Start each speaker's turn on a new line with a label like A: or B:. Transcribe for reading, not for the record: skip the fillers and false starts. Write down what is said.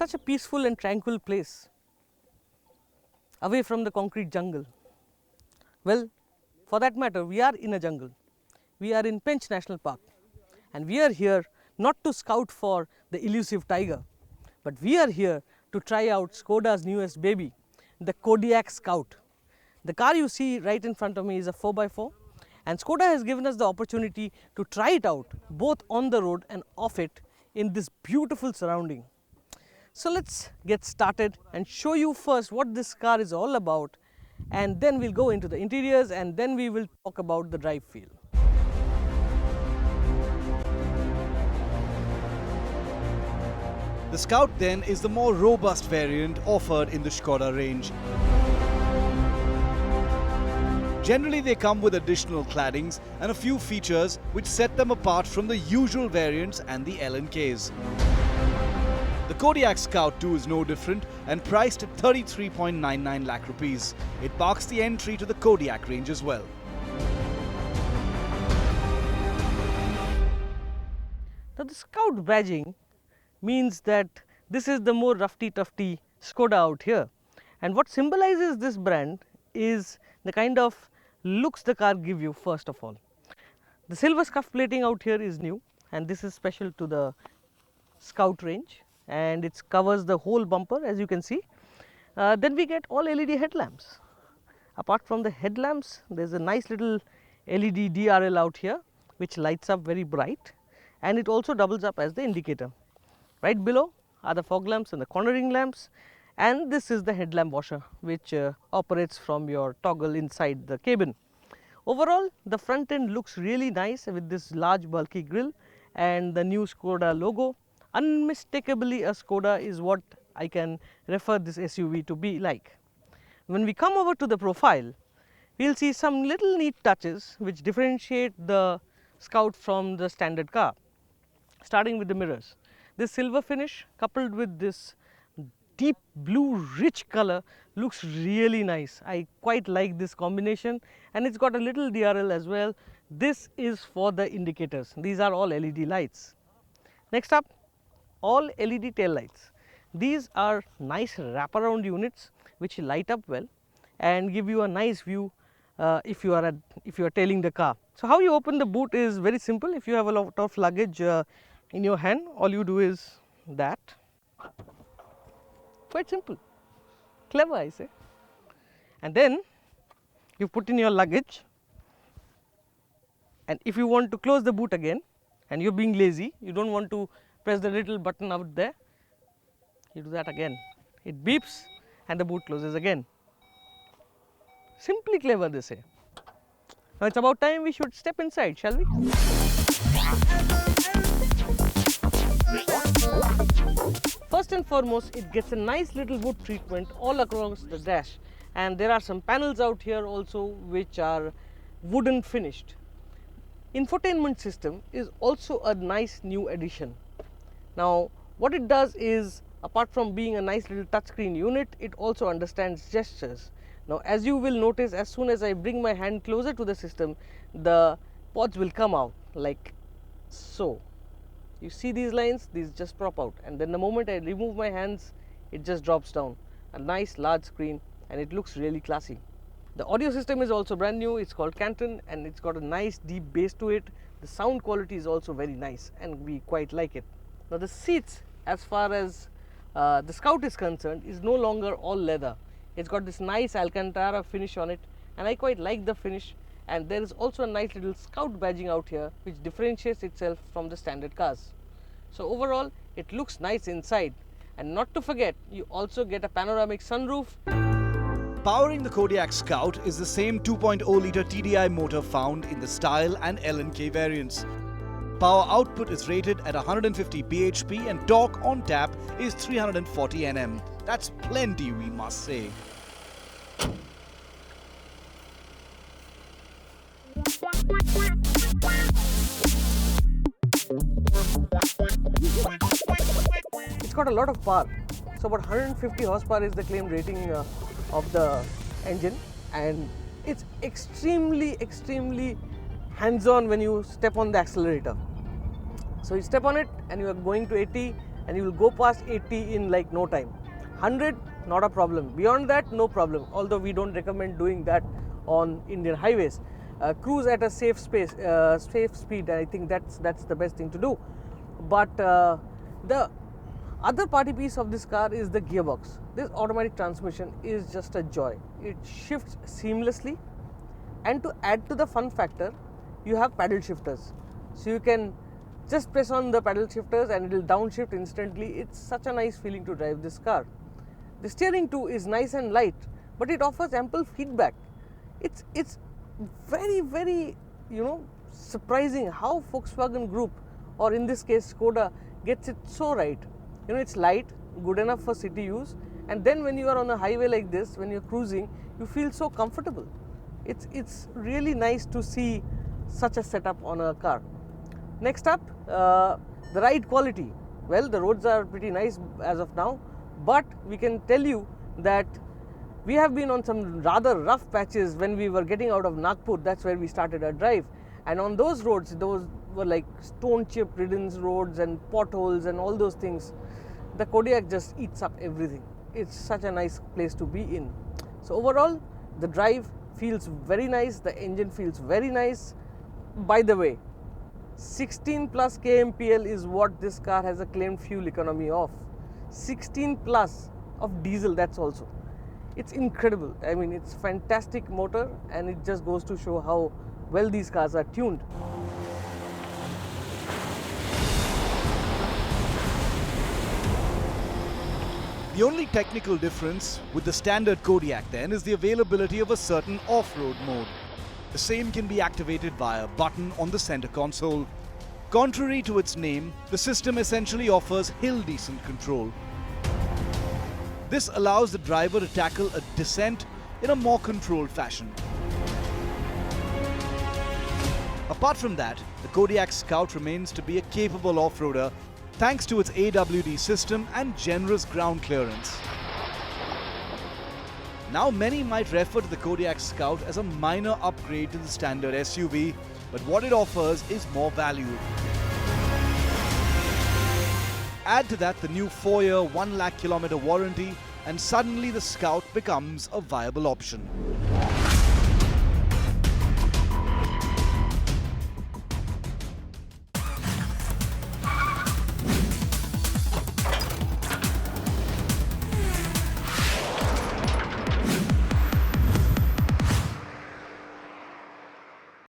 A: such a peaceful and tranquil place, away from the concrete jungle. Well, for that matter, we are in a jungle. We are in Pench National Park, and we are here not to scout for the elusive tiger, but we are here to try out Skoda's newest baby, the Kodiaq Scout. The car you see right in front of me is a 4x4, and Skoda has given us the opportunity to try it out both on the road and off it in this beautiful surrounding. So let's get started and show you first what this car is all about, and then we'll go into the interiors, and then we will talk about the drive feel.
B: The Scout then is the more robust variant offered in the Skoda range. Generally they come with additional claddings and a few features which set them apart from the usual variants and the LNKs. The Kodiaq Scout 2 is no different and priced at 33.99 lakh rupees. It marks the entry to the Kodiaq range as well.
A: Now the Scout badging means that this is the more roughy-tufty Skoda out here, and what symbolizes this brand is the kind of looks the car give you. First of all, the silver scuff plating out here is new, and this is special to the Scout range, and it covers the whole bumper as you can see. Then we get all LED headlamps. Apart from the headlamps, there is a nice little LED DRL out here which lights up very bright, and it also doubles up as the indicator. Right below are the fog lamps and the cornering lamps, and this is the headlamp washer which operates from your toggle inside the cabin. Overall, the front end looks really nice with this large bulky grille and the new Skoda logo. Unmistakably a Skoda is what I can refer this SUV to be like. When we come over to the profile, we will see some little neat touches which differentiate the Scout from the standard car, starting with the mirrors. This silver finish coupled with this deep blue rich color looks really nice. I quite like this combination, and it's got a little DRL as well. This is for the indicators. These are all LED lights. Next up, all LED tail lights. These are nice wraparound units which light up well and give you a nice view if you are tailing the car. So how you open the boot is very simple. If you have a lot of luggage in your hand, all you do is that. Quite simple, clever I say. And then you put in your luggage, and if you want to close the boot again and you are being lazy, you do not want to press the little button out there, you do that again. It beeps and the boot closes again. Simply clever they say. Now it is about time we should step inside, shall we? First and foremost, it gets a nice little wood treatment all across the dash, and there are some panels out here also which are wooden finished. Infotainment system is also a nice new addition. Now what it does is, apart from being a nice little touchscreen unit, it also understands gestures. Now as you will notice, as soon as I bring my hand closer to the system, the pods will come out like so. You see these lines, these just prop out, and then the moment I remove my hands, it just drops down. A nice large screen, and it looks really classy. The audio system is also brand new. It's called Canton, and it's got a nice deep bass to it. The sound quality is also very nice, and we quite like it. Now the seats, as far as the Scout is concerned, is no longer all leather. It's got this nice Alcantara finish on it, and I quite like the finish. And there is also a nice little Scout badging out here which differentiates itself from the standard cars. So overall, it looks nice inside, and not to forget, you also get a panoramic sunroof.
B: Powering the Kodiaq Scout is the same 2.0 litre TDI motor found in the Style and LNK variants. Power output is rated at 150 bhp and torque on tap is 340 Nm. That's plenty, we must say.
A: It's got a lot of power. So about 150 horsepower is the claimed rating of the engine, and it's extremely hands-on when you step on the accelerator. So you step on it and you are going to 80, and you will go past 80 in like no time. 100, not a problem. Beyond that, no problem. Although we don't recommend doing that on Indian highways. Cruise at a safe speed. I think that's the best thing to do. But the other party piece of this car is the gearbox. This automatic transmission is just a joy. It shifts seamlessly, and to add to the fun factor, you have paddle shifters. So you can just press on the paddle shifters and it will downshift instantly. It's such a nice feeling to drive this car. The steering too is nice and light, but it offers ample feedback. It's very surprising how Volkswagen Group, or in this case Skoda, gets it so right. It's light, good enough for city use, and then when you are on a highway like this, when you're cruising, you feel so comfortable. It's really nice to see such a setup on a car. Next up, the ride quality. Well, the roads are pretty nice as of now, but we can tell you that we have been on some rather rough patches when we were getting out of Nagpur. That's where we started our drive, and on those roads, those were like stone chip ridden roads and potholes and all those things. The Kodiaq just eats up everything. It's such a nice place to be in. So overall, the drive feels very nice, the engine feels very nice. By the way, 16 plus kmpl is what this car has a claimed fuel economy of. 16 plus of diesel, that's also. It's incredible. I mean, it's fantastic motor, and it just goes to show how well these cars are tuned.
B: The only technical difference with the standard Kodiaq then is the availability of a certain off-road mode. The same can be activated via a button on the center console. Contrary to its name, the system essentially offers hill-decent control. This allows the driver to tackle a descent in a more controlled fashion. Apart from that, the Kodiaq Scout remains to be a capable off-roader thanks to its AWD system and generous ground clearance. Now many might refer to the Kodiaq Scout as a minor upgrade to the standard SUV, but what it offers is more value. Add to that the new 4-year, 1 lakh kilometer warranty, and suddenly the Scout becomes a viable option.